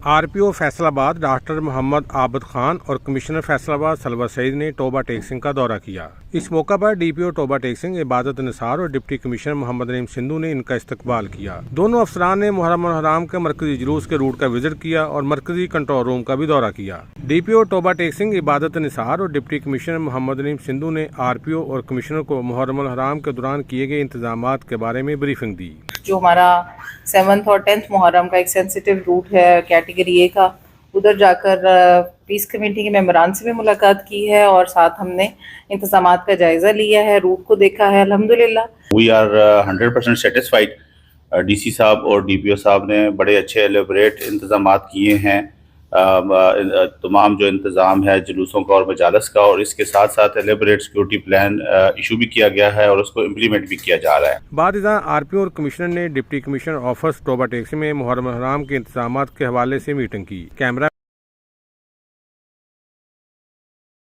RPO Faisalabad doctor Mohammad Abid Khan और commissioner Faisalabad सलवर Saeed ने Toba Tek Singh का दौरा किया। इस मौका पर DPO टोबा टेक सिंह इबादत निसार और डिप्टी कमिश्नर मोहम्मद नईम सिंधु ने इनका इस्तकबाल किया। दोनों अफसरान ने मुहर्रम अल हराम के मरकजी जुलूस के रूट का विजिट किया और मरकजी कंट्रोल रूम का भी दौरा किया। DPO टोबा टेक सिंह इबादत निसार और डिप्टी कमिश्नर मोहम्मद नईम सिंधु ने RPO और कमिश्नर को मुहर्रम अल हराम के दौरान किए गए इंतजामात के बारे में ब्रीफिंग दी। जो हमारा 7th और 10th मुहर्रम का एक सेंसिटिव रूट है कैटेगरी ए का, उधर जाकर पीस कमेटी के मेंबरान से भी मुलाकात की है और साथ हमने इंतजामात का जायज़ा लिया है, रूट को देखा है। अल्हम्दुलिल्लाह वी आर 100% सेटिस्फाइड। DC साहब और DPO साहब ने बड़े अच्छे एलेबरेट इंतजामात किए हैं। तमाम जो इंतज़ाम है जुलूसों का और मजालस का, और इसके साथ साथ एलेबरेट सिक्योरिटी प्लान इशू भी किया गया है और उसको इम्प्लीमेंट भी किया जा रहा है। बाद RPO और कमिश्नर ने deputy commissioner office Toba Tek Singh में मुहर्रम अल हराम के इंतजामात के हवाले से मीटिंग की। कैमरा